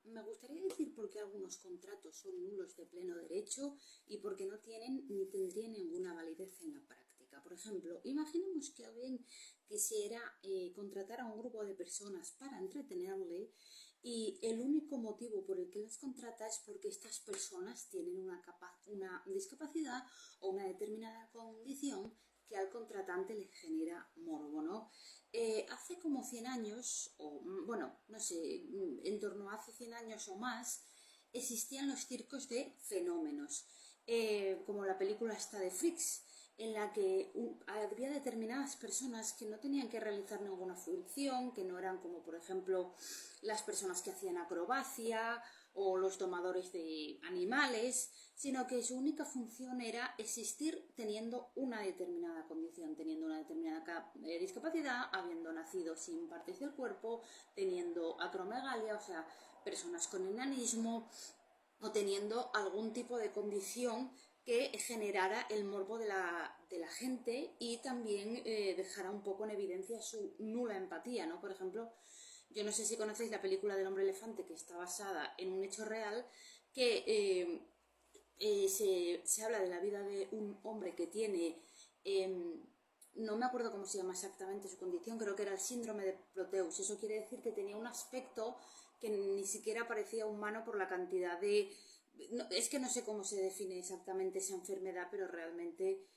me gustaría decir por qué algunos contratos son nulos de pleno derecho y por qué no tienen ni tendrían ninguna validez en la práctica. Por ejemplo, imaginemos que alguien quisiera contratar a un grupo de personas para entretenerle y el único motivo por el que las contrata es porque estas personas tienen una discapacidad o una determinada condición que al contratante le genera morbo, ¿no? Hace como 100 años, o bueno, no sé, en torno a hace 100 años o más, existían los circos de fenómenos, como la película esta de Freaks, en la que había determinadas personas que no tenían que realizar ninguna función, que no eran como por ejemplo las personas que hacían acrobacia o los domadores de animales, sino que su única función era existir teniendo una determinada condición, teniendo una determinada discapacidad, habiendo nacido sin partes del cuerpo, teniendo acromegalia, o sea, personas con enanismo, o teniendo algún tipo de condición que generara el morbo de la gente y también dejara un poco en evidencia su nula empatía, ¿no? Por ejemplo, yo no sé si conocéis la película del hombre elefante, que está basada en un hecho real, que se habla de la vida de un hombre que tiene, no me acuerdo cómo se llama exactamente su condición, creo que era el síndrome de Proteus. Eso quiere decir que tenía un aspecto que ni siquiera parecía humano por la cantidad de... No, es que no sé cómo se define exactamente esa enfermedad, pero realmente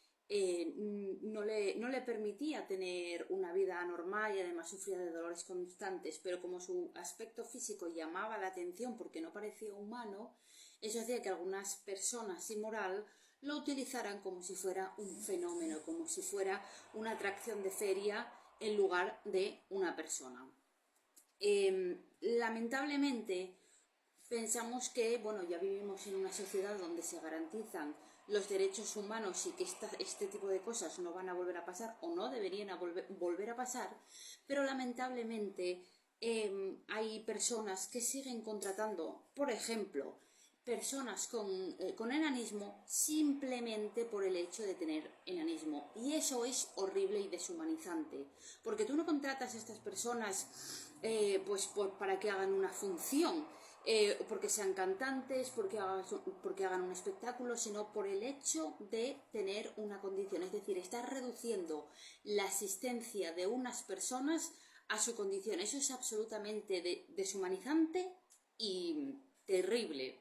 no le permitía tener una vida normal y además sufría de dolores constantes, pero como su aspecto físico llamaba la atención porque no parecía humano, eso hacía que algunas personas sin moral lo utilizaran como si fuera un fenómeno, como si fuera una atracción de feria en lugar de una persona. Lamentablemente pensamos que, bueno, ya vivimos en una sociedad donde se garantizan los derechos humanos y que este tipo de cosas no van a volver a pasar o no deberían volver a pasar, pero lamentablemente hay personas que siguen contratando, por ejemplo, personas con enanismo simplemente por el hecho de tener enanismo. Y eso es horrible y deshumanizante, porque tú no contratas a estas personas pues para que hagan una función, porque sean cantantes, porque hagan un espectáculo, sino por el hecho de tener una condición. Es decir, estás reduciendo la existencia de unas personas a su condición. Eso es absolutamente deshumanizante y terrible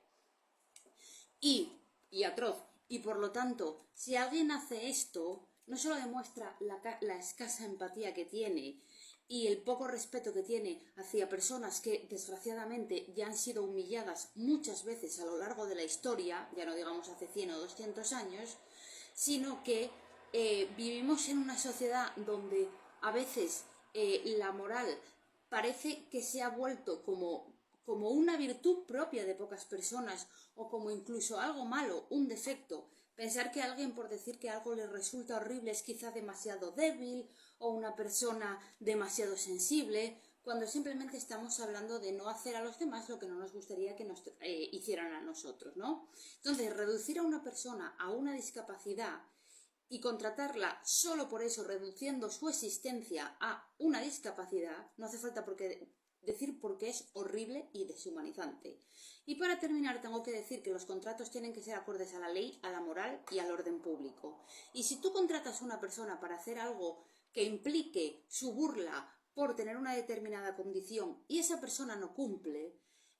y atroz. Y por lo tanto, si alguien hace esto, no solo demuestra la escasa empatía que tiene y el poco respeto que tiene hacia personas que desgraciadamente ya han sido humilladas muchas veces a lo largo de la historia, ya no digamos hace 100 o 200 años, sino que vivimos en una sociedad donde a veces la moral parece que se ha vuelto como una virtud propia de pocas personas o como incluso algo malo, un defecto. Pensar que alguien por decir que algo le resulta horrible es quizá demasiado débil o una persona demasiado sensible, cuando simplemente estamos hablando de no hacer a los demás lo que no nos gustaría que nos hicieran a nosotros, ¿no? Entonces, reducir a una persona a una discapacidad y contratarla solo por eso, reduciendo su existencia a una discapacidad, no hace falta decir porque es horrible y deshumanizante. Y para terminar tengo que decir que los contratos tienen que ser acordes a la ley, a la moral y al orden público. Y si tú contratas a una persona para hacer algo que implique su burla por tener una determinada condición y esa persona no cumple,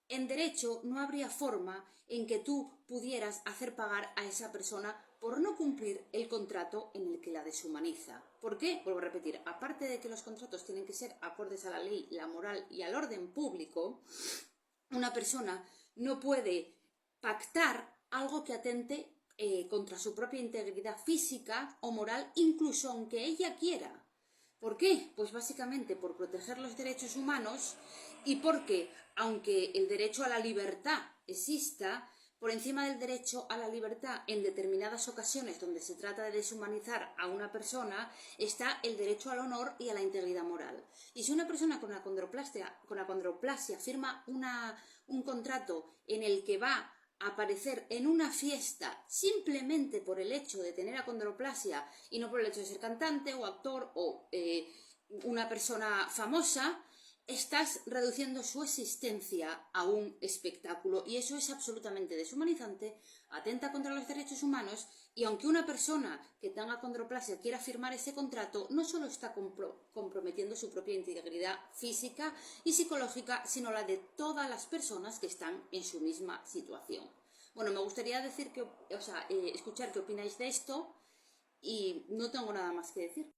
en derecho no habría forma en que tú pudieras hacer pagar a esa persona por no cumplir el contrato en el que la deshumaniza. ¿Por qué? Vuelvo a repetir, aparte de que los contratos tienen que ser acordes a la ley, la moral y al orden público, una persona no puede pactar algo que atente contra su propia integridad física o moral, incluso aunque ella quiera. ¿Por qué? Pues básicamente por proteger los derechos humanos y porque, aunque el derecho a la libertad exista, por encima del derecho a la libertad en determinadas ocasiones donde se trata de deshumanizar a una persona está el derecho al honor y a la integridad moral. Y si una persona con acondroplasia firma un contrato en el que va a aparecer en una fiesta simplemente por el hecho de tener acondroplasia y no por el hecho de ser cantante o actor o una persona famosa, estás reduciendo su existencia a un espectáculo y eso es absolutamente deshumanizante, atenta contra los derechos humanos y aunque una persona que tenga acondroplasia quiera firmar ese contrato, no solo está comprometiendo su propia integridad física y psicológica, sino la de todas las personas que están en su misma situación. Bueno, me gustaría decir escuchar qué opináis de esto y no tengo nada más que decir.